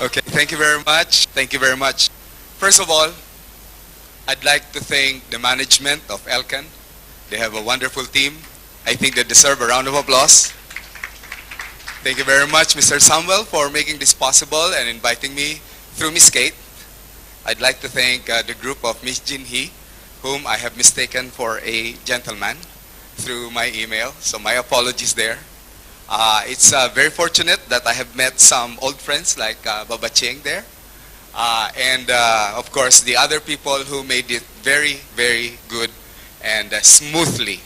Okay, thank you very much. Thank you very much. First of all, I'd like to thank the management of Elkan. They have a wonderful team. I think they deserve a round of applause. Thank you very much, Mr. Samuel, for making this possible and inviting me through Miss Kate. I'd like to thank the group of Miss Jin Hee, whom I have mistaken for a gentleman through my email, so my apologies there. It's very fortunate that I have met some old friends like Baba Cheng there, and of course the other people who made it very, very good and smoothly.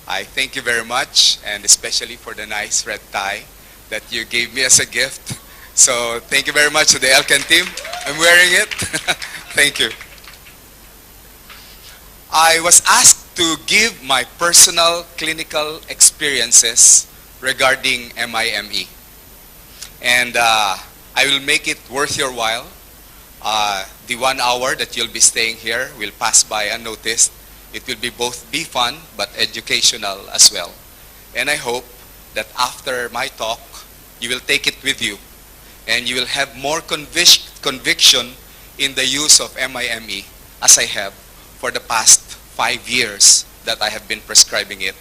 I thank you very much, and especially for the nice red tie that you gave me as a gift. So thank you very much to the Elkan team. I'm wearing it. Thank you. I was asked to give my personal clinical experiences regarding MIME. And I will make it worth your while. The 1 hour that you'll be staying here will pass by unnoticed. It will be both be fun but educational as well. And I hope that after my talk, you will take it with you and you will have more conviction in the use of MIME as I have for the past 5 years that I have been prescribing it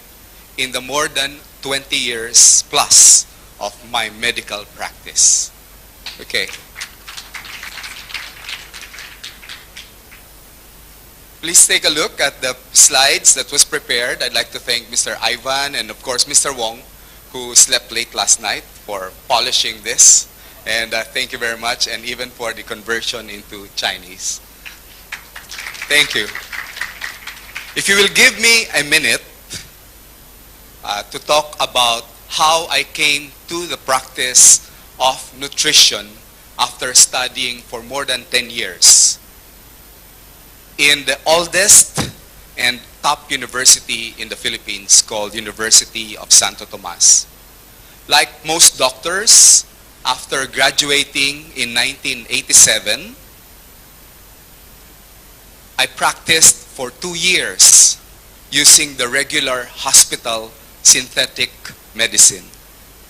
in the more than 20 years plus of my medical practice. Okay. Please take a look at the slides that was prepared. I'd like to thank Mr. Ivan and of course Mr. Wong, who slept late last night, for polishing this. And thank you very much, and even for the conversion into Chinese. Thank you. If you will give me a minute to talk about how I came to the practice of nutrition after studying for more than 10 years in the oldest and top university in the Philippines called University of Santo Tomas. Like most doctors, after graduating in 1987, I practiced for 2 years using the regular hospital synthetic medicine.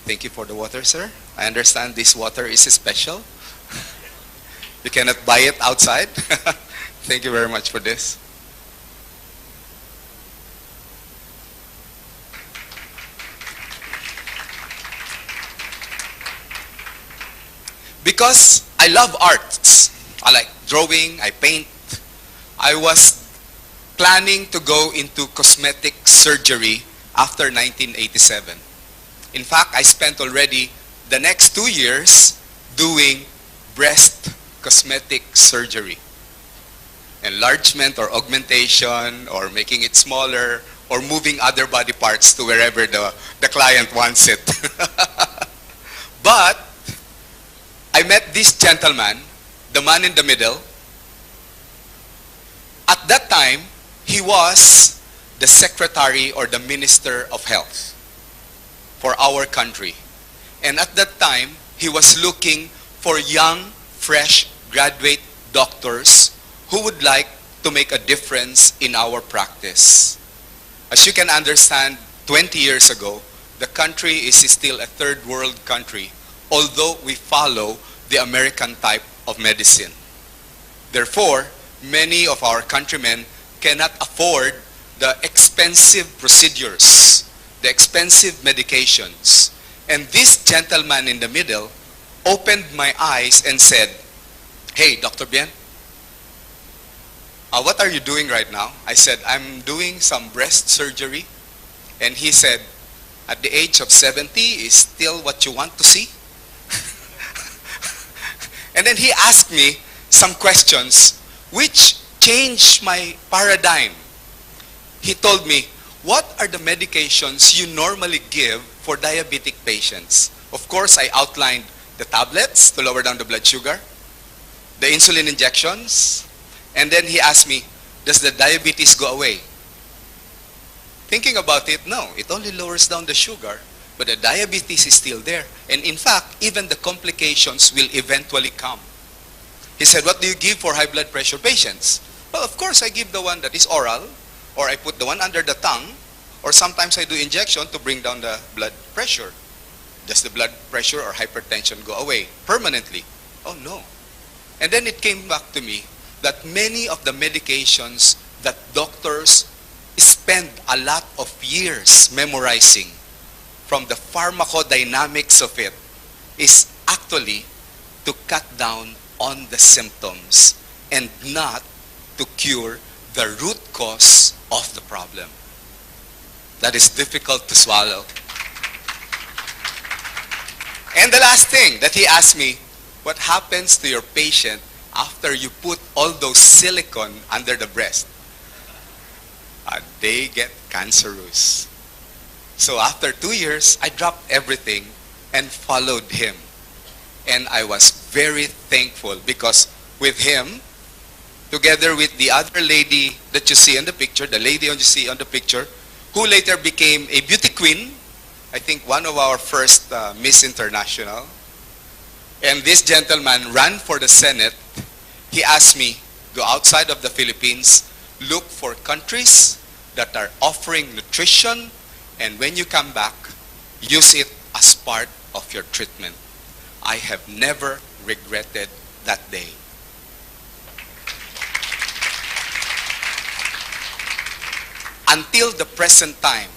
Thank you for the water, sir. I understand this water is special. You cannot buy it outside. Thank you very much for this. Because I love arts, I like drawing, I paint, I was planning to go into cosmetic surgery after 1987. In fact, I spent already the next 2 years doing breast cosmetic surgery. Enlargement or augmentation or making it smaller or moving other body parts to wherever the client wants it. But I met this gentleman, the man in the middle. At that time, he was the secretary or the minister of health for our country. And at that time, he was looking for young, fresh graduate doctors who would like to make a difference in our practice. As you can understand, 20 years ago, the country is still a third world country, although we follow the American type of medicine. Therefore, many of our countrymen cannot afford the expensive procedures, the expensive medications. And this gentleman in the middle opened my eyes and said, "Hey, Dr. Bien, what are you doing right now?" I said, "I'm doing some breast surgery." And he said, "At the age of 70 is still what you want to see?" And then he asked me some questions which changed my paradigm. He told me, "What are the medications you normally give for diabetic patients?" Of course, I outlined the tablets to lower down the blood sugar, the insulin injections, and then he asked me, "Does the diabetes go away?" Thinking about it, no, it only lowers down the sugar, but the diabetes is still there. And in fact, even the complications will eventually come. He said, "What do you give for high blood pressure patients?" Well, of course, I give the one that is oral, or I put the one under the tongue, or sometimes I do injection to bring down the blood pressure. Does the blood pressure or hypertension go away permanently? Oh no. And then it came back to me that many of the medications that doctors spend a lot of years memorizing from the pharmacodynamics of it is actually to cut down on the symptoms and not to cure the root cause of the problem. That is difficult to swallow. And the last thing that he asked me, what happens to your patient after you put all those silicone under the breast? They get cancerous. So after 2 years, I dropped everything and followed him. And I was very thankful because with him, together with the other lady that you see in the picture, the lady you see on the picture, who later became a beauty queen, I think one of our first Miss International. And this gentleman ran for the Senate. He asked me, go outside of the Philippines, look for countries that are offering nutrition, and when you come back, use it as part of your treatment. I have never regretted that day. Until the present time,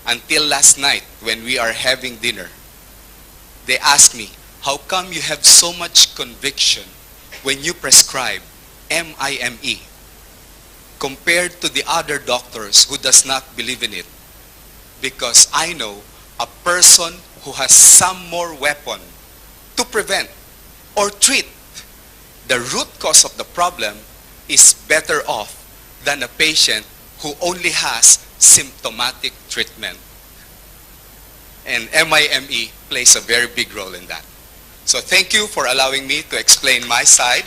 until last night when we are having dinner, they asked me, how come you have so much conviction when you prescribe MIME compared to the other doctors who does not believe in it? Because I know a person who has some more weapon to prevent or treat the root cause of the problem is better off than a patient who only has symptomatic treatment. And MIME plays a very big role in that. So thank you for allowing me to explain my side.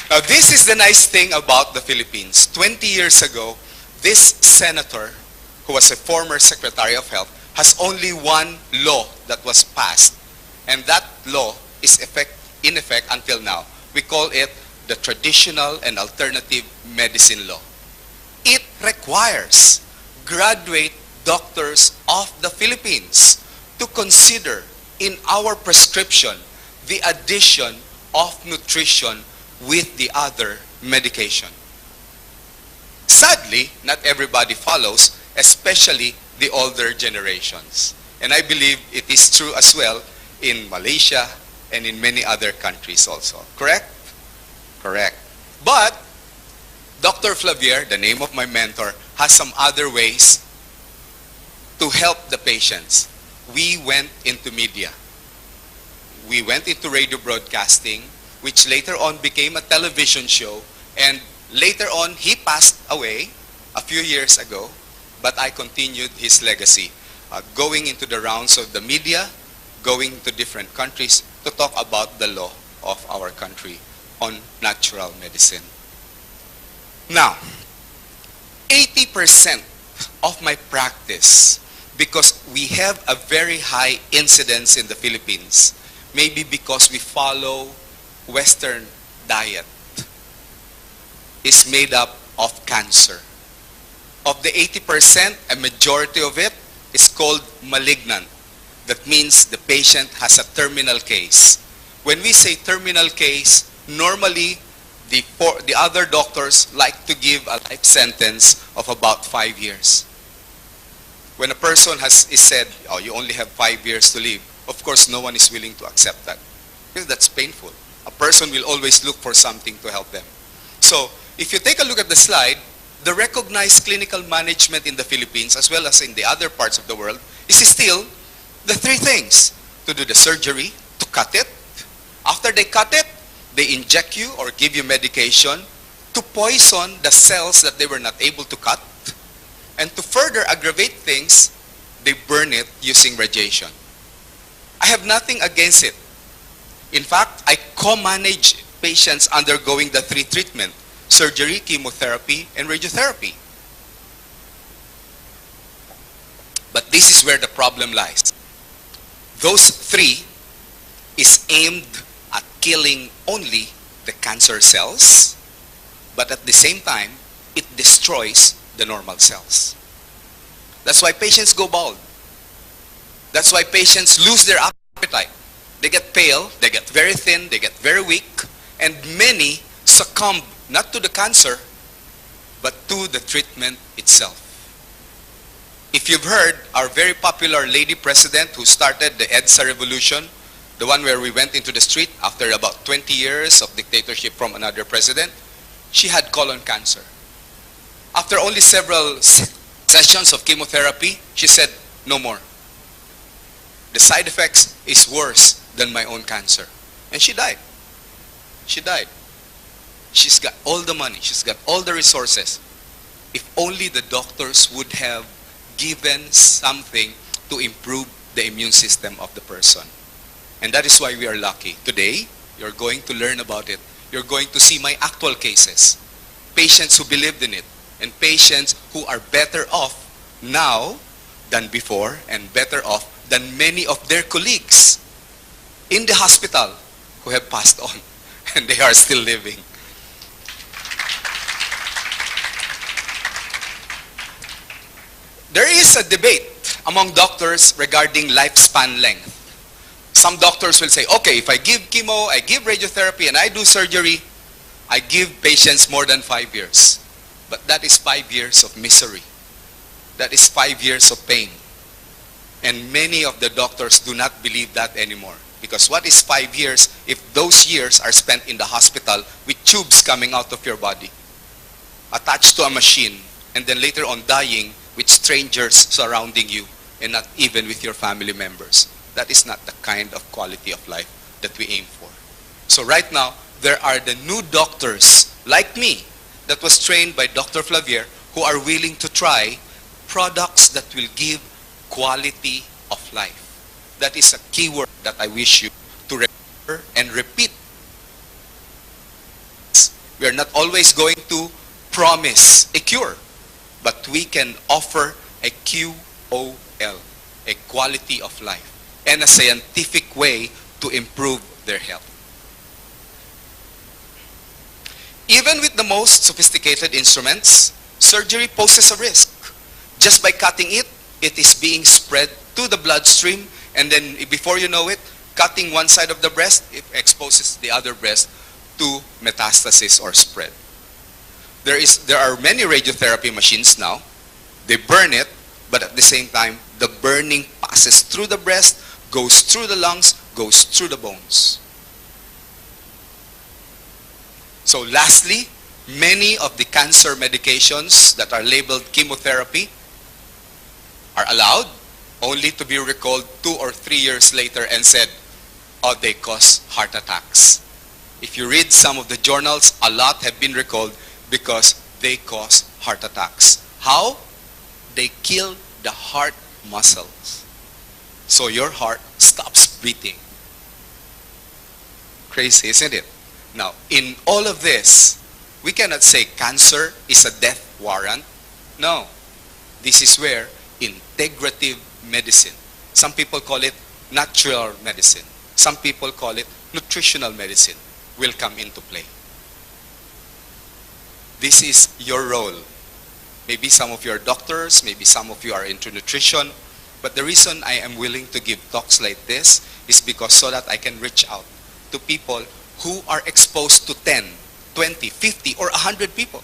Now this is the nice thing about the Philippines. 20 years ago, this senator, who was a former Secretary of Health, has only one law that was passed. And that law is in effect until now. We call it the Traditional and Alternative Medicine Law. It requires graduate doctors of the Philippines to consider in our prescription the addition of nutrition with the other medication. Sadly, not everybody follows, especially the older generations. And I believe it is true as well in Malaysia and in many other countries also. Correct? Correct. But Dr. Flavier, the name of my mentor, has some other ways to help the patients. We went into media. We went into radio broadcasting, which later on became a television show, and later on he passed away a few years ago, but I continued his legacy, going into the rounds of the media, going to different countries to talk about the law of our country on natural medicine. Now, 80% of my practice, because we have a very high incidence in the Philippines, maybe because we follow Western diet, is made up of cancer. Of the 80%, a majority of it is called malignant. That means the patient has a terminal case. When we say terminal case, normally the other doctors like to give a life sentence of about 5 years. When a person is said, oh, you only have 5 years to live, of course no one is willing to accept that, because that's painful. A person will always look for something to help them. So if you take a look at the slide, the recognized clinical management in the Philippines, as well as in the other parts of the world, is still the three things: to do the surgery, to cut it. After they cut it, they inject you or give you medication to poison the cells that they were not able to cut. And to further aggravate things, they burn it using radiation. I have nothing against it. In fact, I co-manage patients undergoing the three treatment: surgery, chemotherapy, and radiotherapy. But this is where the problem lies. Those three is aimed at killing only the cancer cells, but at the same time, it destroys the normal cells. That's why patients go bald. That's why patients lose their appetite. They get pale, they get very thin, they get very weak, and many succumb not to the cancer, but to the treatment itself. If you've heard our very popular lady president who started the EDSA revolution, the one where we went into the street after about 20 years of dictatorship from another president, she had colon cancer. After only several sessions of chemotherapy, she said, no more. The side effects is worse than my own cancer. And she died. She died. She's got all the money. She's got all the resources. If only the doctors would have given something to improve the immune system of the person. And that is why we are lucky. Today, you're going to learn about it. You're going to see my actual cases. Patients who believed in it. And patients who are better off now than before, and better off than many of their colleagues in the hospital who have passed on and they are still living. There is a debate among doctors regarding lifespan length. Some doctors will say, okay, if I give chemo, I give radiotherapy, and I do surgery, I give patients more than 5 years. But that is 5 years of misery. That is 5 years of pain. And many of the doctors do not believe that anymore. Because what is 5 years if those years are spent in the hospital with tubes coming out of your body, attached to a machine, and then later on dying with strangers surrounding you and not even with your family members? That is not the kind of quality of life that we aim for. So right now, there are the new doctors like me that was trained by Dr. Flavier who are willing to try products that will give quality of life. That is a key word that I wish you to remember and repeat. We are not always going to promise a cure, but we can offer a QOL, a quality of life, and a scientific way to improve their health. Even with the most sophisticated instruments, surgery poses a risk. Just by cutting it, it is being spread to the bloodstream, and then before you know it, cutting one side of the breast, it exposes the other breast to metastasis or spread. There are many radiotherapy machines now. They burn it, but at the same time, the burning passes through the breast, goes through the lungs, goes through the bones. So lastly, many of the cancer medications that are labeled chemotherapy are allowed only to be recalled 2 or 3 years later and said, oh, they cause heart attacks. If you read some of the journals, a lot have been recalled because they cause heart attacks. How? They kill the heart muscles. So your heart stops beating. Crazy, isn't it? Now, in all of this, we cannot say cancer is a death warrant. No. This is where integrative medicine, some people call it natural medicine, some people call it nutritional medicine, will come into play. This is your role. Maybe some of you are doctors, maybe some of you are into nutrition, but the reason I am willing to give talks like this is because so that I can reach out to people who are exposed to 10, 20, 50, or 100 people.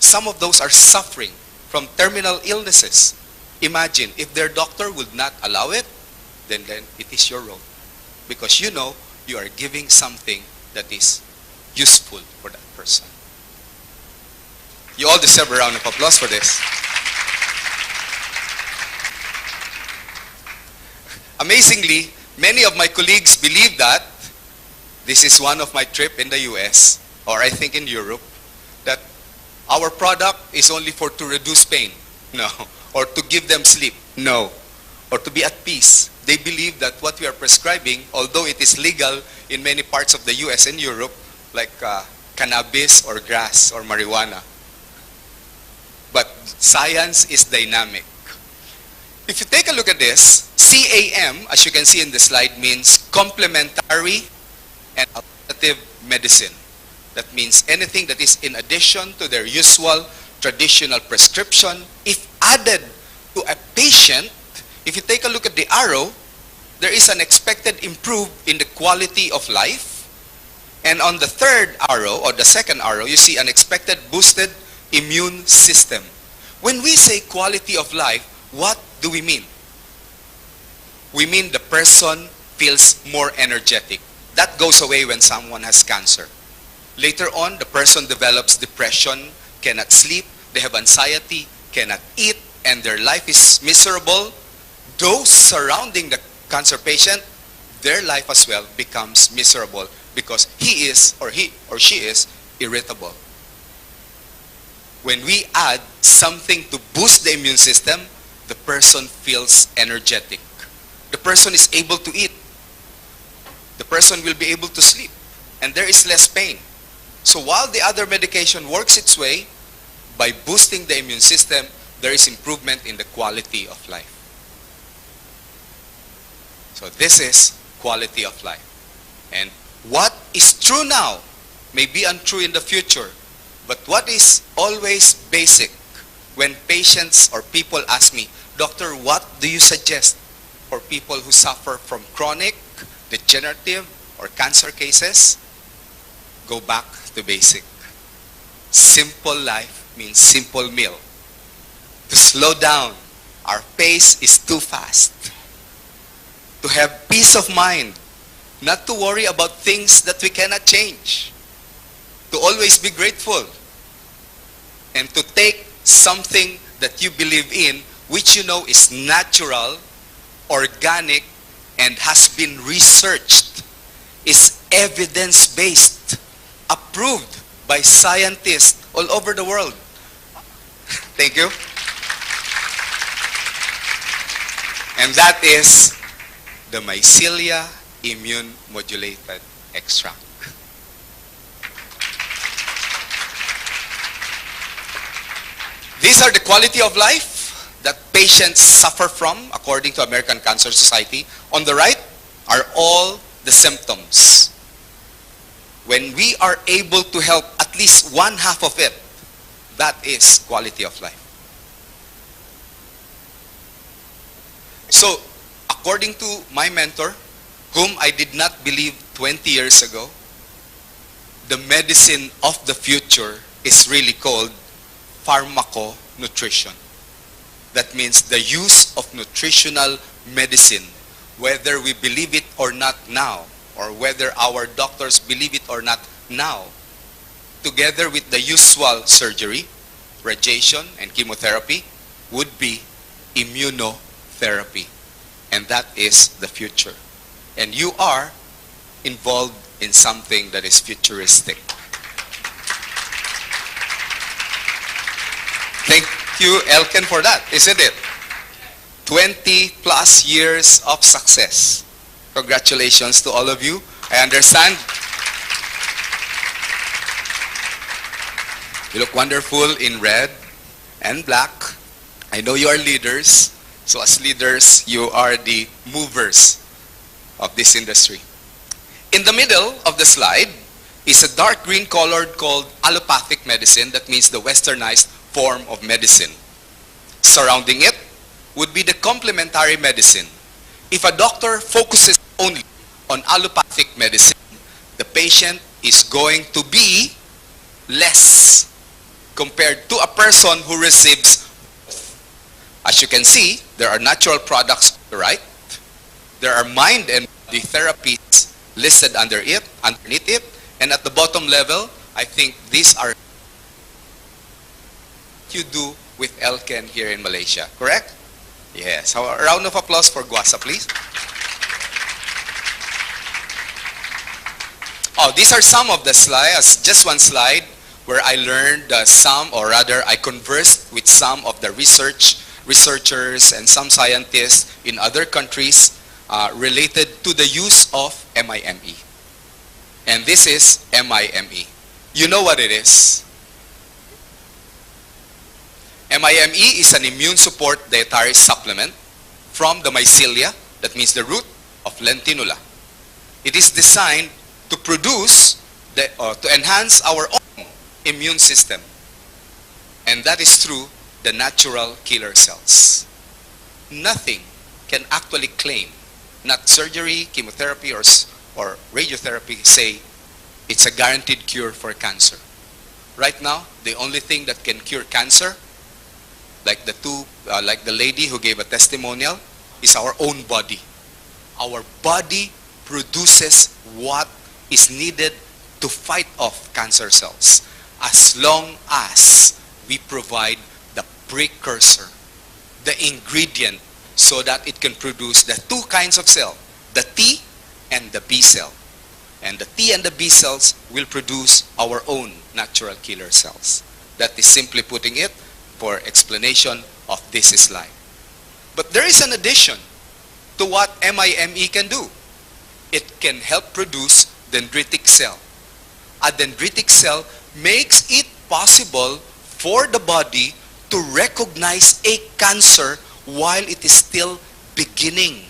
Some of those are suffering from terminal illnesses. Imagine if their doctor would not allow it, then it is your role. Because you know you are giving something that is useful for that person. You all deserve a round of applause for this. Amazingly, many of my colleagues believe that this is one of my trip in the US, or I think in Europe, that our product is only to reduce pain. No. Or to give them sleep. No. Or to be at peace. They believe that what we are prescribing, although it is legal in many parts of the US and Europe, like cannabis or grass or marijuana. But science is dynamic. If you take a look at this, CAM, as you can see in the slide, means complementary and alternative medicine. That means anything that is in addition to their usual traditional prescription, if added to a patient, if you take a look at the arrow there is an expected improve in the quality of life. And on the third arrow, or the second arrow, you see an expected boosted immune system. When we say quality of life, what do we mean? We mean the person feels more energetic. That goes away when someone has cancer. Later on, the person develops depression, cannot sleep, they have anxiety, cannot eat, and their life is miserable. Those surrounding the cancer patient, their life as well becomes miserable because he or she is irritable. When we add something to boost the immune system, the person feels energetic. The person is able to eat. The person will be able to sleep. And there is less pain. So while the other medication works its way, by boosting the immune system, there is improvement in the quality of life. So this is quality of life. And what is true now may be untrue in the future. But what is always basic when patients or people ask me, Doctor, what do you suggest for people who suffer from chronic, degenerative, or cancer cases? Go back to basic. Simple life means simple meal. To slow down. Our pace is too fast. To have peace of mind. Not to worry about things that we cannot change. To always be grateful. And to take something that you believe in, which you know is natural, organic, and has been researched, is evidence-based, approved by scientists all over the world. Thank you. And that is the mycelia immune modulated extract. These are the quality of life that patients suffer from according to American Cancer Society. On the right are all the symptoms. When we are able to help at least one half of it, that is quality of life. So, according to my mentor, whom I did not believe 20 years ago, the medicine of the future is really called pharmaconutrition. That means the use of nutritional medicine, whether we believe it or not now, or whether our doctors believe it or not now, together with the usual surgery, radiation, and chemotherapy, would be immunotherapy. And that is the future. And you are involved in something that is futuristic. Thank you, Elken, for that, isn't it? 20 plus years of success. Congratulations to all of you. I understand. You look wonderful in red and black. I know you are leaders. So as leaders, you are the movers of this industry. In the middle of the slide is a dark green colored called allopathic medicine. That means the westernized form of medicine. Surrounding it would be the complementary medicine. If a doctor focuses only on allopathic medicine, the patient is going to be less compared to a person who receives. As you can see, there are natural products on the right. There are mind and body therapies listed underneath it. And at the bottom level, I think these are what you do with Elken here in Malaysia, correct? Yes. So a round of applause for Guasa, please. Oh, these are some of the slides, just one slide where I learned some, or rather I conversed with some of the researchers and some scientists in other countries related to the use of MIME. And this is MIME. You know what it is. MIME is an immune support dietary supplement from the mycelia, that means the root of lentinula. It is designed to produce, to enhance our own immune system. And that is through the natural killer cells. Nothing can actually claim not surgery, chemotherapy, or radiotherapy, say it's a guaranteed cure for cancer. Right now, the only thing that can cure cancer, like the lady who gave a testimonial, is our own body. Our body produces what is needed to fight off cancer cells, as long as we provide the precursor, the ingredient, so that it can produce the two kinds of cell, the T and the B cell. And the T and the B cells will produce our own natural killer cells. That is simply putting it for explanation of this slide. But there is an addition to what MIME can do. It can help produce dendritic cell. A dendritic cell makes it possible for the body to recognize a cancer while it is still beginning.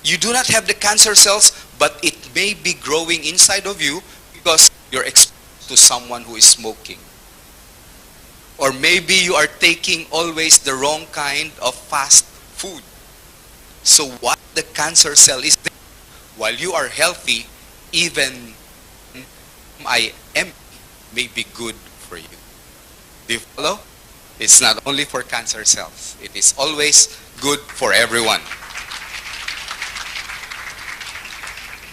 You do not have the cancer cells, but it may be growing inside of you because you're exposed to someone who is smoking. Or maybe you are taking always the wrong kind of fast food. So what the cancer cell is there, while you are healthy, even MIME may be good for you. Do you follow? It's not only for cancer cells. It is always good for everyone.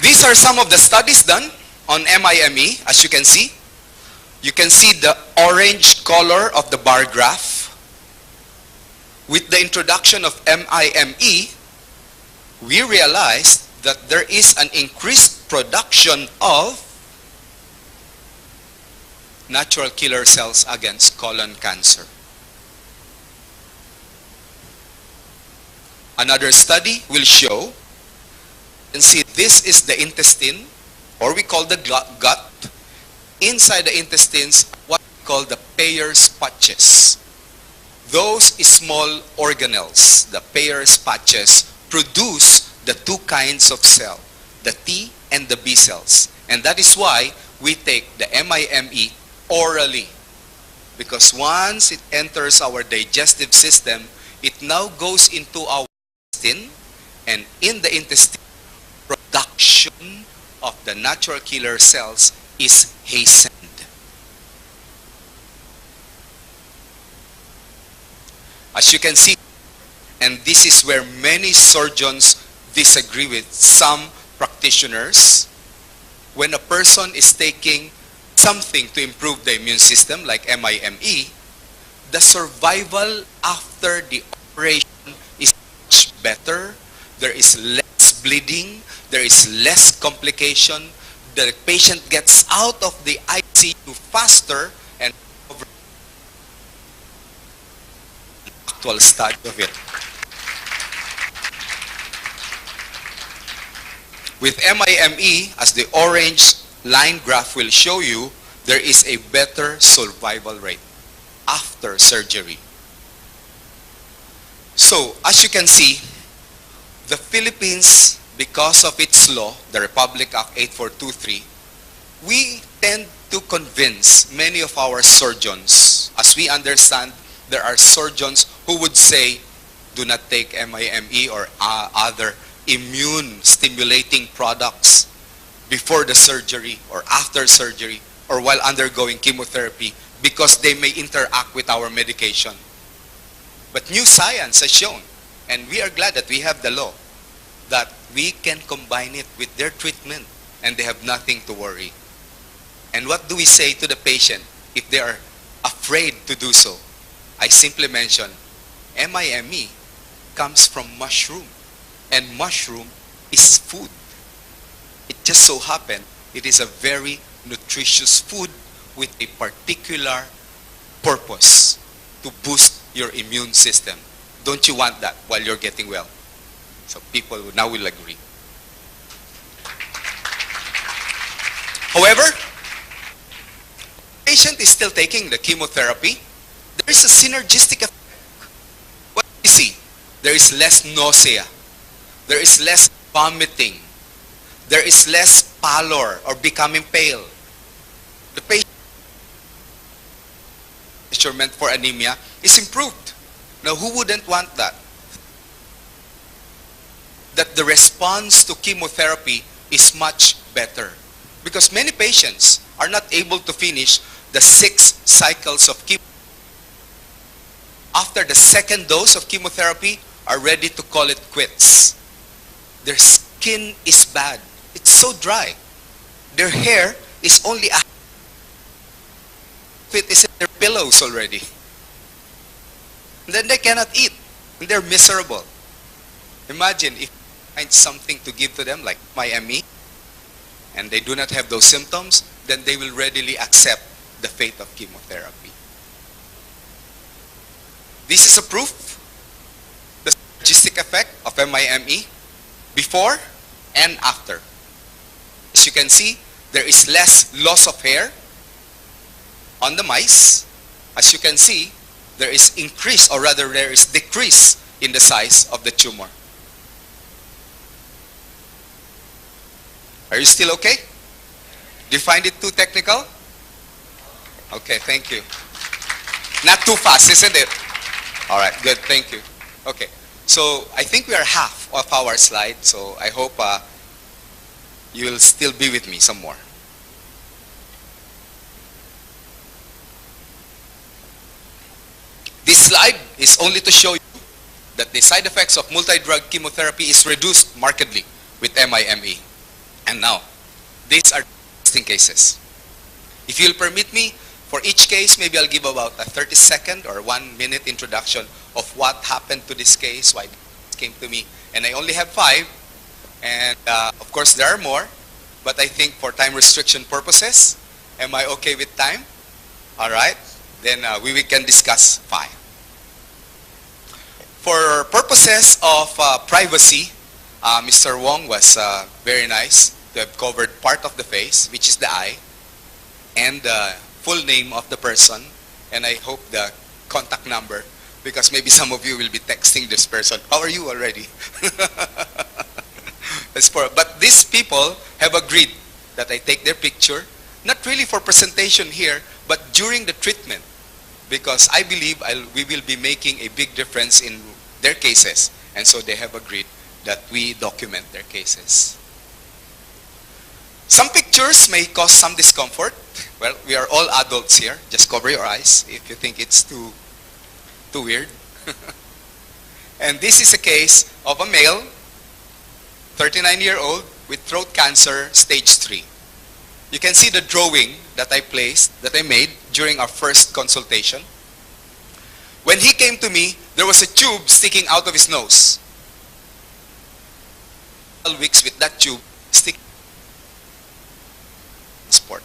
These are some of the studies done on MIME, as you can see. You can see the orange color of the bar graph. With the introduction of MIME, we realized that there is an increased production of natural killer cells against colon cancer. Another study will show, and see, this is the intestine, or we call the gut. Inside the intestines, what we call the Peyer's patches. Those small organelles, the Peyer's patches, produce the two kinds of cell, the T and the B cells. And that is why we take the MIME orally. Because once it enters our digestive system, it now goes into our intestine, and in the intestine, production of the natural killer cells is hastened. As you can see, and this is where many surgeons disagree with some practitioners, when a person is taking something to improve the immune system, like MIME, the survival after the operation is much better. There is less bleeding, there is less complication, the patient gets out of the ICU faster, and over the actual study of it. With MIME, as the orange line graph will show you, there is a better survival rate after surgery. So, as you can see, the Philippines, because of its law, the Republic Act 8423, we tend to convince many of our surgeons. As we understand, there are surgeons who would say, do not take MIME or other immune stimulating products before the surgery or after surgery or while undergoing chemotherapy because they may interact with our medication. But new science has shown, and we are glad that we have the law, that we can combine it with their treatment and they have nothing to worry. And what do we say to the patient if they are afraid to do so? I simply mention, MIME comes from mushroom, and mushroom is food. It just so happened it is a very nutritious food with a particular purpose to boost your immune system. Don't you want that while you're getting well? So people now will agree. However, the patient is still taking the chemotherapy. There is a synergistic effect. What do you see? There is less nausea. There is less vomiting. There is less pallor or becoming pale. The patient measurement for anemia is improved. Now, who wouldn't want that? that the response to chemotherapy is much better. Because many patients are not able to finish the 6 cycles of chemotherapy. After the second dose of chemotherapy, are ready to call it quits. Their skin is bad. It's so dry. Their hair is only a it is in their pillows already. And then they cannot eat. And they're miserable. Imagine if you find something to give to them like MIME, and they do not have those symptoms, then they will readily accept the fate of chemotherapy. This is a proof, the synergistic effect of MIME before and after. As you can see, there is less loss of hair on the mice. As you can see, there is increase, or rather there is decrease in the size of the tumor. Are you still okay? Do you find it too technical? Okay, thank you. Not too fast, isn't it? All right, good, thank you. Okay, so I think we are half of our slide, so I hope you will still be with me some more. This slide is only to show you that the side effects of multi-drug chemotherapy is reduced markedly with MIME. And now, these are interesting cases. If you'll permit me, for each case, maybe I'll give about a 30-second or 1-minute introduction of what happened to this case, why it came to me. And I only have 5, and of course there are more, but I think for time restriction purposes, am I okay with time? All right, then we can discuss 5. For purposes of privacy, Mr. Wong was very nice to have covered part of the face, which is the eye, and the full name of the person, and I hope the contact number, because maybe some of you will be texting this person. How are you already? But these people have agreed that I take their picture, not really for presentation here, but during the treatment, because I believe we will be making a big difference in their cases, and so they have agreed that we document their cases. Some pictures may cause some discomfort. Well, we are all adults here. Just cover your eyes if you think it's too weird. And this is a case of a male, 39-year-old, with throat cancer, stage 3. You can see the drawing that I made during our first consultation. When he came to me, there was a tube sticking out of his nose. 12 weeks with that tube sticking. Sport.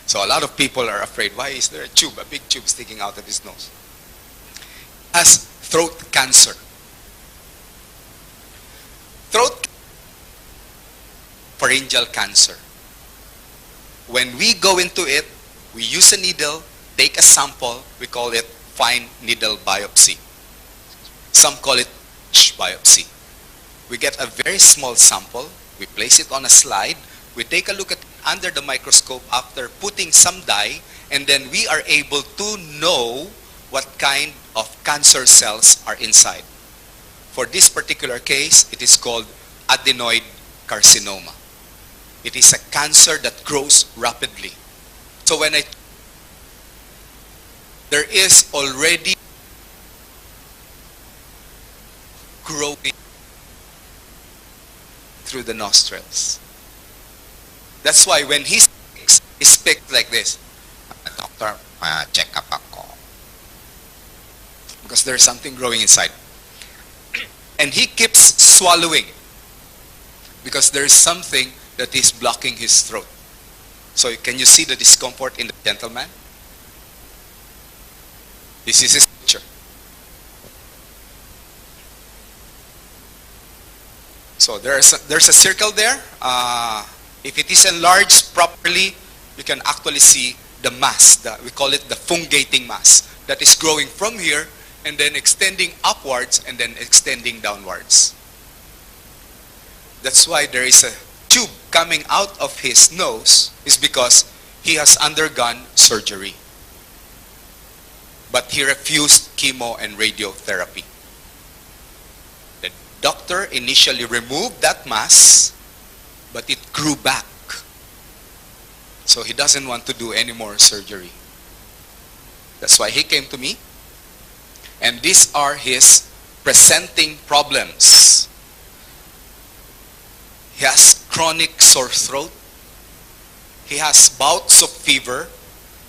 So a lot of people are afraid, why is there a big tube sticking out of his nose? He has throat cancer. Pharyngeal cancer. When we go into it, we use a needle, take a sample, we call it fine needle biopsy. Some call it biopsy. We get a very small sample, we place it on a slide, we take a look at it under the microscope after putting some dye, and then we are able to know what kind of cancer cells are inside. For this particular case, it is called adenoid carcinoma. It is a cancer that grows rapidly. So when there is already growing through the nostrils. That's why when he speaks like this, doctor, check up ako. Because there's something growing inside. And he keeps swallowing because there's something that is blocking his throat. So can you see the discomfort in the gentleman? This is his picture. So there's a circle there. If it is enlarged properly, you can actually see the mass. We call it the fungating mass that is growing from here and then extending upwards and then extending downwards. That's why there is a tube coming out of his nose, is because he has undergone surgery. But he refused chemo and radiotherapy. Doctor initially removed that mass, but it grew back. So he doesn't want to do any more surgery. That's why he came to me. And these are his presenting problems. He has chronic sore throat. He has bouts of fever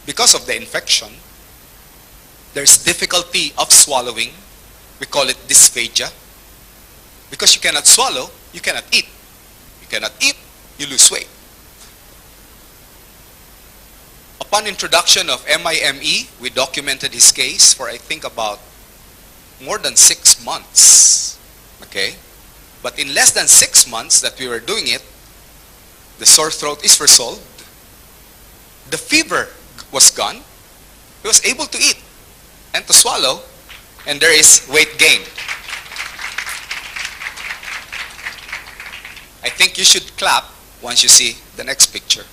because of the infection. There's difficulty of swallowing. We call it dysphagia. Because you cannot swallow, you cannot eat. You cannot eat, you lose weight. Upon introduction of MIME, we documented his case for I think about more than 6 months. Okay? But in less than 6 months that we were doing it, the sore throat is resolved. The fever was gone. He was able to eat and to swallow, and there is weight gain. I think you should clap once you see the next picture.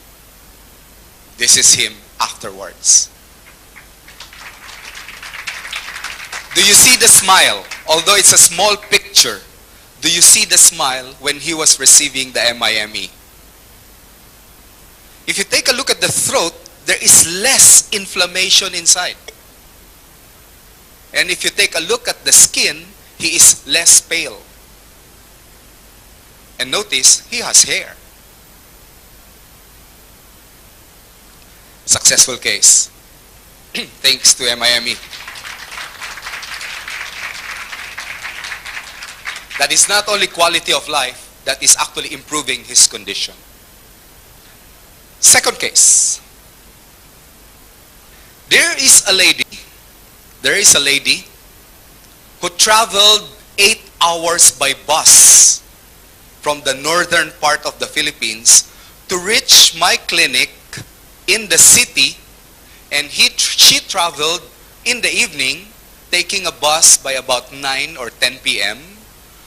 This is him afterwards. Do you see the smile? Although it's a small picture, do you see the smile when he was receiving the MIME? If you take a look at the throat, there is less inflammation inside. And if you take a look at the skin, he is less pale. And notice, he has hair. Successful case. Thanks to MIME. That is not only quality of life, that is actually improving his condition. Second case. There is a lady who traveled 8 hours by bus from the northern part of the Philippines to reach my clinic in the city, and she traveled in the evening taking a bus by about 9 or 10 p.m.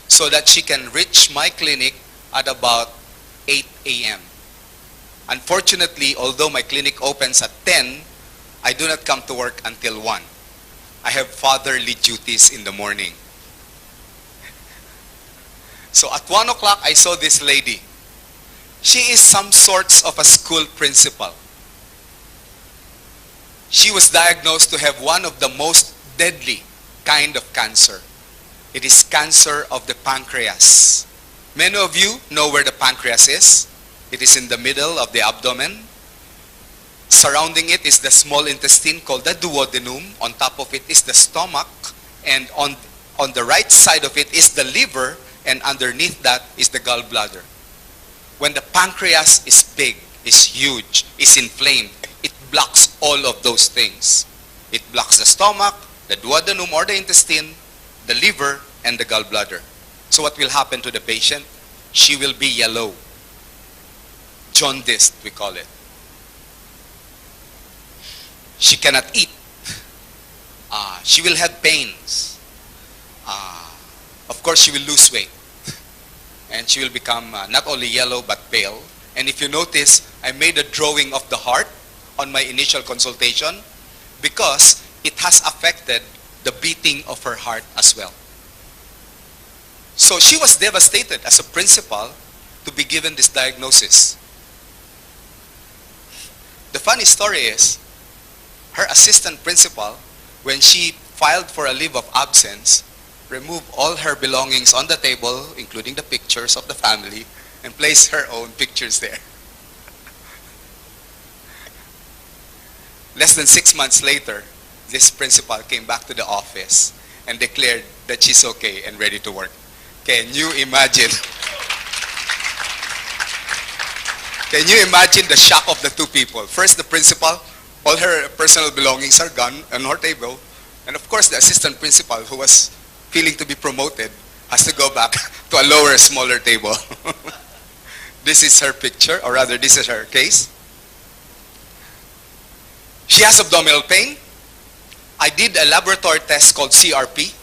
so that she can reach my clinic at about 8 a.m. Unfortunately, although my clinic opens at 10, I do not come to work until 1. I have fatherly duties in the morning. So at 1 o'clock, I saw this lady. She is some sorts of a school principal. She was diagnosed to have one of the most deadly kind of cancer. It is cancer of the pancreas. Many of you know where the pancreas is. It is in the middle of the abdomen. Surrounding it is the small intestine called the duodenum. On top of it is the stomach. And on the right side of it is the liver. And underneath that is the gallbladder. When the pancreas is big, is huge, is inflamed, it blocks all of those things. It blocks the stomach, the duodenum or the intestine, the liver, and the gallbladder. So what will happen to the patient? She will be yellow. Jaundiced, we call it. She cannot eat. She will have pains. Of course, she will lose weight. And she will become not only yellow but pale. And if you notice, I made a drawing of the heart on my initial consultation because it has affected the beating of her heart as well. So she was devastated as a principal to be given this diagnosis. The funny story is, her assistant principal, when she filed for a leave of absence, removed all her belongings on the table, including the pictures of the family, and placed her own pictures there. Less than 6 months later, this principal came back to the office and declared that she's okay and ready to work. Can you imagine? Can you imagine the shock of the two people? First, the principal, all her personal belongings are gone on her table. And of course, the assistant principal, who was feeling to be promoted, has to go back to a lower, smaller table. This is her picture, or rather, this is her case. She has abdominal pain. I did a laboratory test called CRP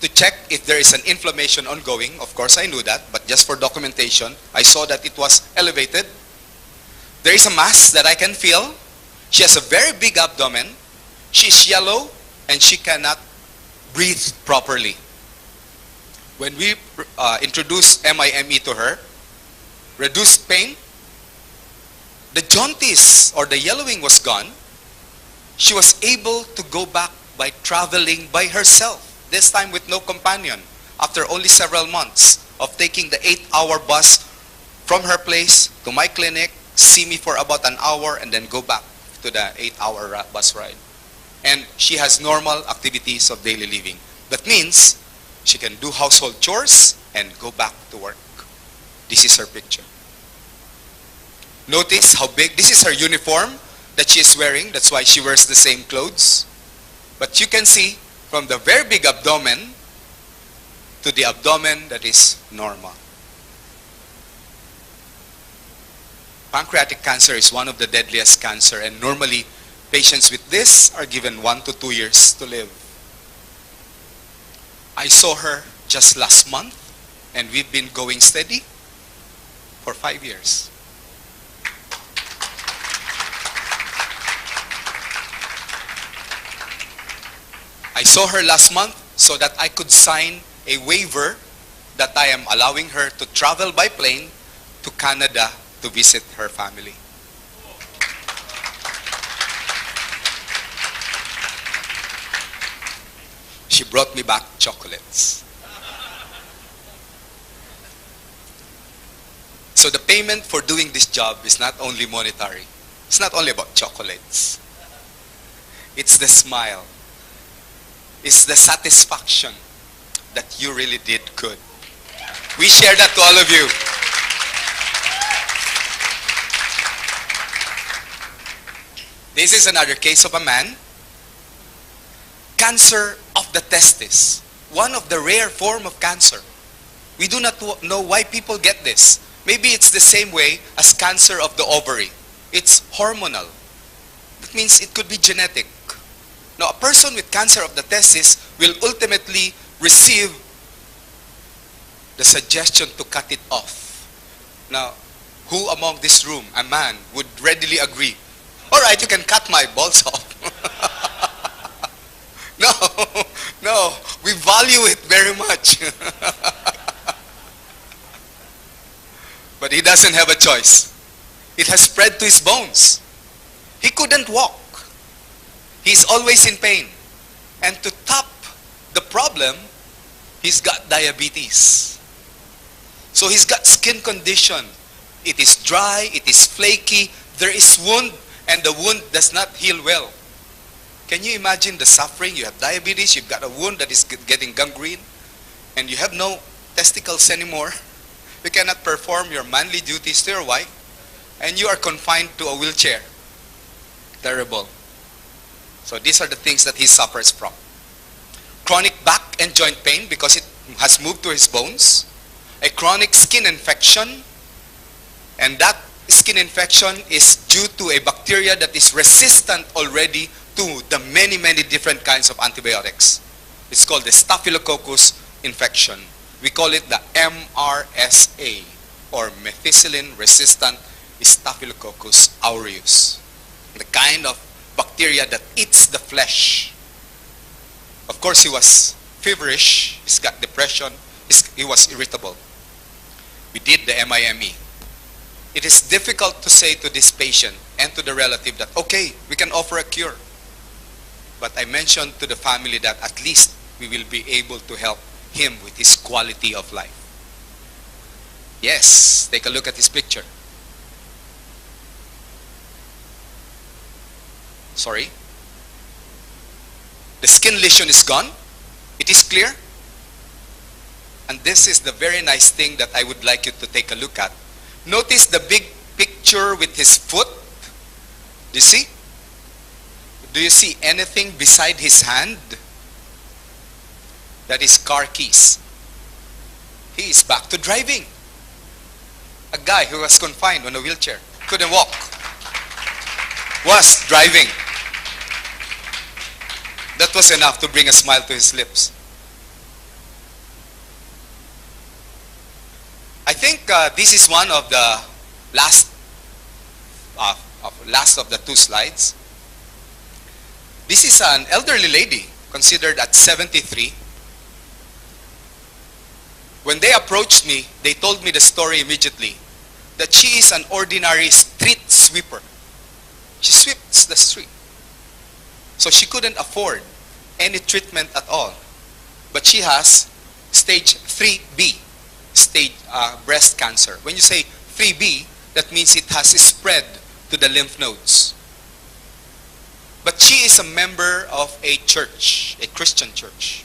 to check if there is an inflammation ongoing. Of course, I knew that, but just for documentation, I saw that it was elevated. There is a mass that I can feel. She has a very big abdomen. She's yellow, and she cannot breathe properly. When we introduced MIME to her, reduced pain, the jaundice or the yellowing was gone. She was able to go back by traveling by herself, this time with no companion, after only several months of taking the 8-hour bus from her place to my clinic, see me for about an hour, and then go back to the 8-hour bus ride. And she has normal activities of daily living. That means she can do household chores and go back to work. This is her picture. Notice how big, this is her uniform that she is wearing. That's why she wears the same clothes. But you can see from the very big abdomen to the abdomen that is normal. Pancreatic cancer is one of the deadliest cancer, and normally patients with this are given 1 to 2 years to live. I saw her just last month, and we've been going steady for 5 years. I saw her last month so that I could sign a waiver that I am allowing her to travel by plane to Canada to visit her family. She brought me back chocolates. So the payment for doing this job is not only monetary. It's not only about chocolates. It's the smile. It's the satisfaction that you really did good. We share that to all of you. This is another case of a man. Cancer of the testis. One of the rare form of cancer. We do not know why people get this. Maybe it's the same way as cancer of the ovary. It's hormonal. That means it could be genetic. Now, a person with cancer of the testis will ultimately receive the suggestion to cut it off. Now, who among this room, a man, would readily agree, all right, you can cut my balls off. No, no, we value it very much. But he doesn't have a choice. It has spread to his bones. He couldn't walk. He's always in pain. And to top the problem, he's got diabetes. So he's got skin condition. It is dry, it is flaky, there is wound, and the wound does not heal well. Can you imagine the suffering? You have diabetes, you've got a wound that is getting gangrene, and you have no testicles anymore. You cannot perform your manly duties to your wife, and you are confined to a wheelchair. Terrible. So these are the things that he suffers from. Chronic back and joint pain because it has moved to his bones. A chronic skin infection, and that skin infection is due to a bacteria that is resistant already to the many, many different kinds of antibiotics. It's called the Staphylococcus infection. We call it the MRSA, or methicillin-resistant Staphylococcus aureus. The kind of bacteria that eats the flesh. Of course, he was feverish, he's got depression, he was irritable. We did the MIME. It is difficult to say to this patient and to the relative that, okay, we can offer a cure. But I mentioned to the family that at least we will be able to help him with his quality of life. Yes, take a look at his picture. Sorry. The skin lesion is gone. It is clear. And this is the very nice thing that I would like you to take a look at. Notice the big picture with his foot. Do you see? Do you see anything beside his hand? That is car keys. He is back to driving. A guy who was confined on a wheelchair, couldn't walk, was driving. That was enough to bring a smile to his lips. I think this is one of the last of the 2 slides. This is an elderly lady, considered at 73. When they approached me, they told me the story immediately, that she is an ordinary street sweeper. She sweeps the street. So she couldn't afford any treatment at all. But she has stage 3B, breast cancer. When you say 3B, that means it has spread to the lymph nodes. But she is a member of a church, a Christian church.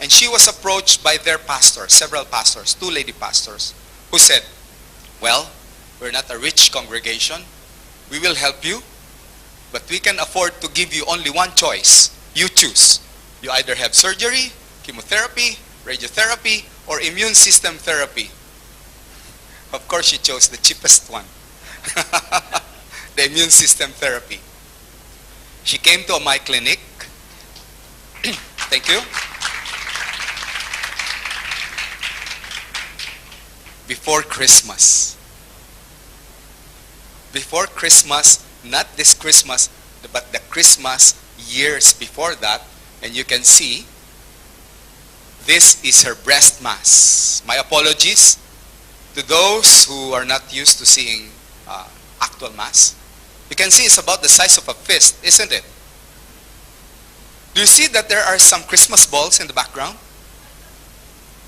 And she was approached by their pastor, several pastors, 2 lady pastors, who said, well, we're not a rich congregation. We will help you, but we can afford to give you only one choice. You choose. You either have surgery, chemotherapy, radiotherapy, or immune system therapy. Of course, she chose the cheapest one, the immune system therapy. She came to my clinic. Thank you. Before Christmas. Before Christmas, not this Christmas, but the Christmas years before that, and you can see, this is her breast mass. My apologies to those who are not used to seeing actual mass. You can see it's about the size of a fist, isn't it? Do you see that there are some Christmas balls in the background?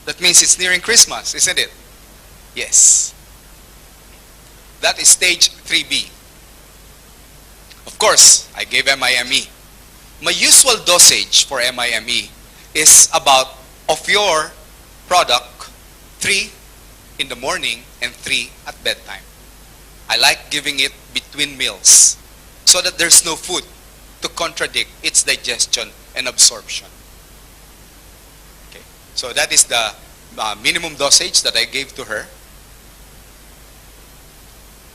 That means it's nearing Christmas, isn't it? Yes. That is stage 3B. Of course, I gave MIME. My usual dosage for MIME is about, of your product, 3 in the morning and 3 at bedtime. I like giving it between meals so that there's no food to contradict its digestion and absorption. Okay. So that is the minimum dosage that I gave to her.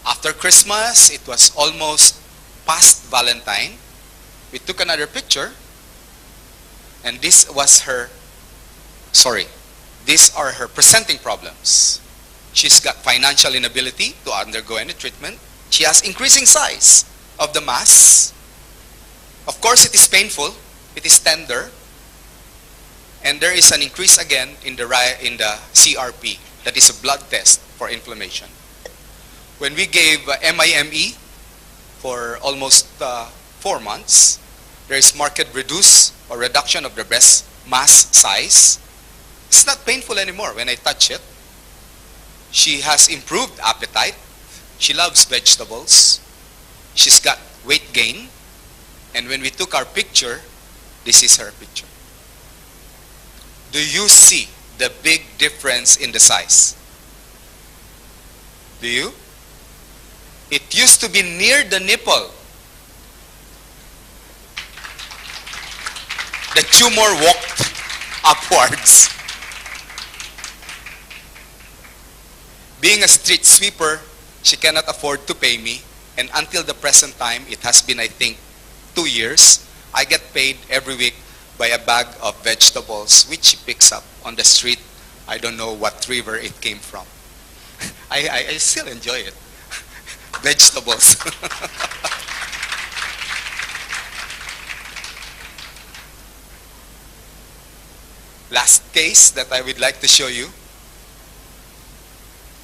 After Christmas, it was almost past Valentine. We took another picture, and this was her, these are her presenting problems. She's got financial inability to undergo any treatment. She has increasing size of the mass. Of course, it is painful. It is tender. And there is an increase again in the CRP. That is a blood test for inflammation. When we gave MIME for almost 4 months, there is marked reduction of the breast mass size. It's not painful anymore when I touch it. She has improved appetite. She loves vegetables. She's got weight gain. And when we took our picture, this is her picture. Do you see the big difference in the size? Do you? It used to be near the nipple. The tumor walked upwards. Being a street sweeper, she cannot afford to pay me. And until the present time, it has been, I think, 2 years, I get paid every week by a bag of vegetables, which she picks up on the street. I don't know what river it came from. I still enjoy it. Vegetables. Last case that I would like to show you.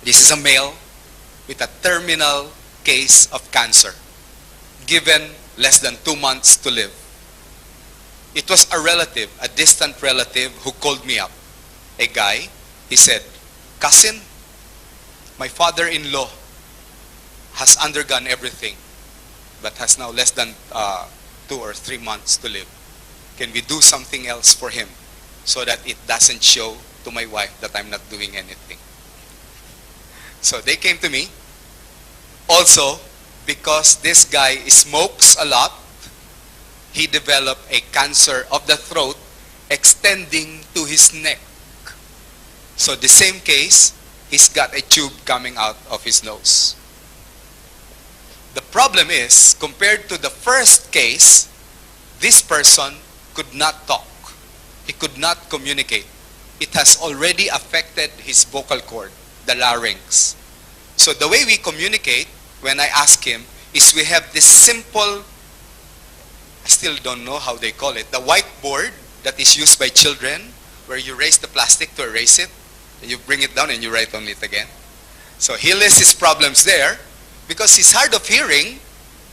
This is a male with a terminal case of cancer, given less than 2 months to live. It was a relative, a distant relative, who called me up. A guy, he said, "Cousin, my father-in-law has undergone everything, but has now less than 2 or 3 months to live. Can we do something else for him so that it doesn't show to my wife that I'm not doing anything?" So they came to me. Also, because this guy smokes a lot, he developed a cancer of the throat extending to his neck. So the same case, he's got a tube coming out of his nose. The problem is, compared to the first case, this person could not talk. He could not communicate. It has already affected his vocal cord, the larynx. So the way we communicate, when I ask him, is we have this simple, I still don't know how they call it, the whiteboard that is used by children, where you erase the plastic to erase it. And you bring it down and you write on it again. So he lists his problems there. Because he's hard of hearing,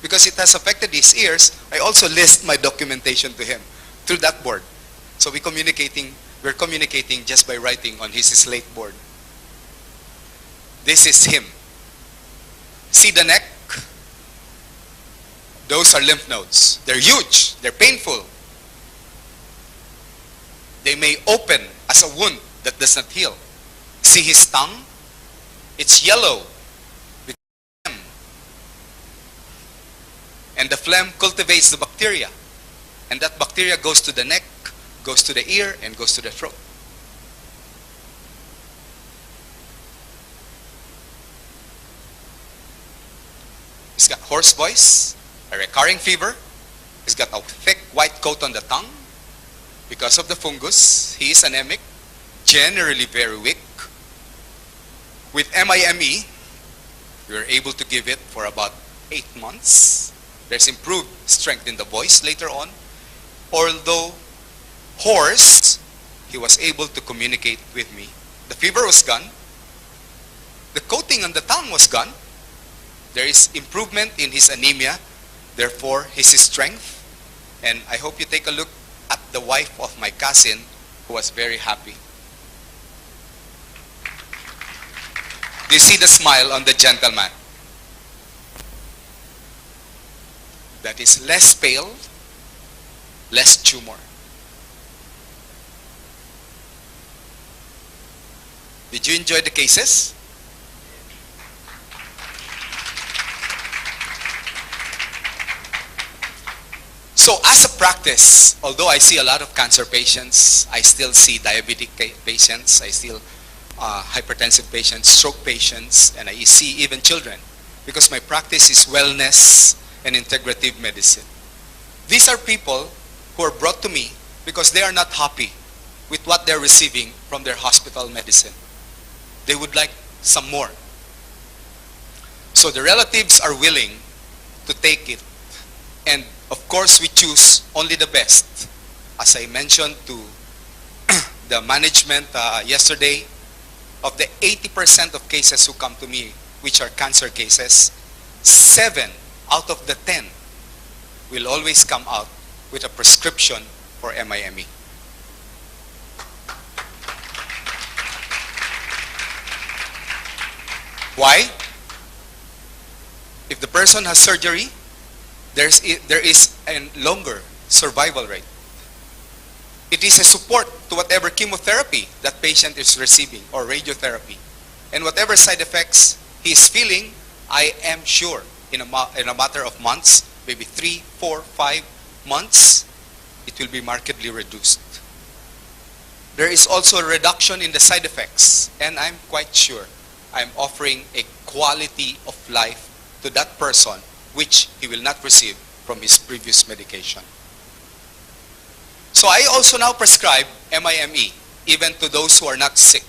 because it has affected his ears, I also list my documentation to him through that board. So we're communicating just by writing on his slate board. This is him. See the neck? Those are lymph nodes. They're huge. They're painful. They may open as a wound that does not heal. See his tongue? It's yellow. And the phlegm cultivates the bacteria. And that bacteria goes to the neck, goes to the ear, and goes to the throat. He's got hoarse voice, a recurring fever. He's got a thick white coat on the tongue. Because of the fungus, he is anemic, generally very weak. With MIME, we were able to give it for about 8 months. There's improved strength in the voice later on. Although hoarse, he was able to communicate with me. The fever was gone. The coating on the tongue was gone. There is improvement in his anemia, therefore his strength. And I hope you take a look at the wife of my cousin who was very happy. Do you see the smile on the gentleman? That is less pale, less tumor. Did you enjoy the cases? So as a practice, although I see a lot of cancer patients, I still see diabetic patients, I still hypertensive patients, stroke patients, and I see even children, because my practice is wellness and integrative medicine. These are people who are brought to me because they are not happy with what they're receiving from their hospital medicine. They would like some more. So the relatives are willing to take it. And of course, we choose only the best. As I mentioned to the management yesterday, of the 80% of cases who come to me, which are cancer cases, 7 out of the 10 will always come out with a prescription for MIME. Why? If the person has surgery, there is a longer survival rate. It is a support to whatever chemotherapy that patient is receiving or radiotherapy. And whatever side effects he is feeling, I am sure in a matter of months, maybe 3, 4, 5 months, it will be markedly reduced. There is also a reduction in the side effects, and I'm quite sure I'm offering a quality of life to that person which he will not receive from his previous medication. So I also now prescribe MIME even to those who are not sick.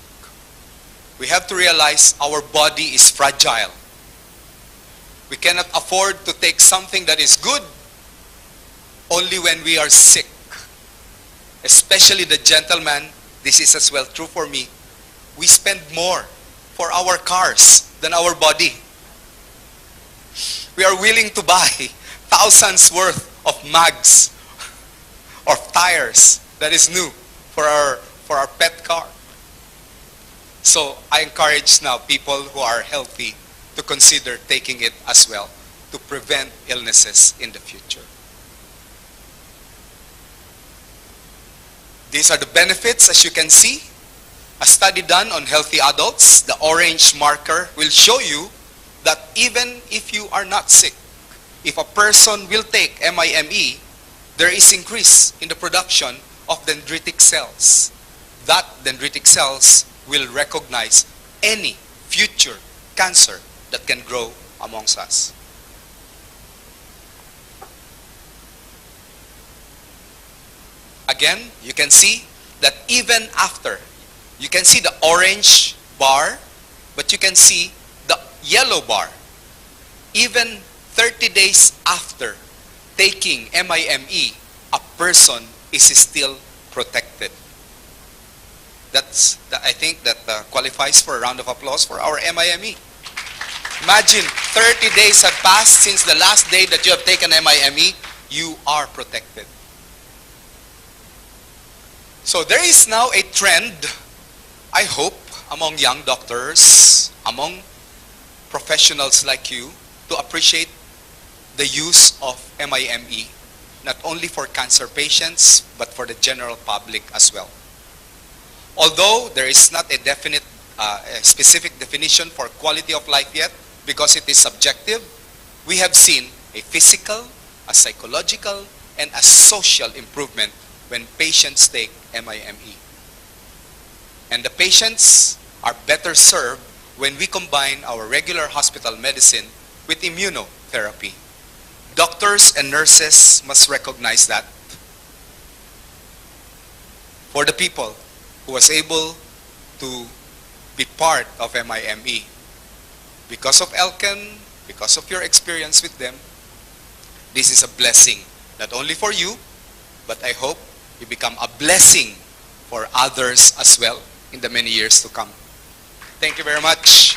We have to realize our body is fragile. We cannot afford to take something that is good only when we are sick. Especially the gentleman, this is as well true for me. We spend more for our cars than our body. We are willing to buy thousands worth of mags or tires that is new for our pet car. So I encourage now people who are healthy to consider taking it as well to prevent illnesses in the future. These are the benefits, as you can see. A study done on healthy adults, the orange marker will show you that even if you are not sick, if a person will take MIME, there is increase in the production of dendritic cells. That dendritic cells will recognize any future cancer that can grow amongst us. Again, you can see that even after, you can see the orange bar, but you can see the yellow bar. Even 30 days after taking MIME, a person is still protected. I think that qualifies for a round of applause for our MIME. Imagine, 30 days have passed since the last day that you have taken MIME. You are protected. So there is now a trend, I hope, among young doctors, among professionals like you, to appreciate the use of MIME, not only for cancer patients, but for the general public as well. Although there is not a definite, a specific definition for quality of life yet, because it is subjective, we have seen a physical, a psychological, and a social improvement when patients take MIME. And the patients are better served when we combine our regular hospital medicine with immunotherapy. Doctors and nurses must recognize that. For the people who was able to be part of MIME, because of Elken, because of your experience with them, this is a blessing, not only for you, but I hope you become a blessing for others as well in the many years to come. Thank you very much.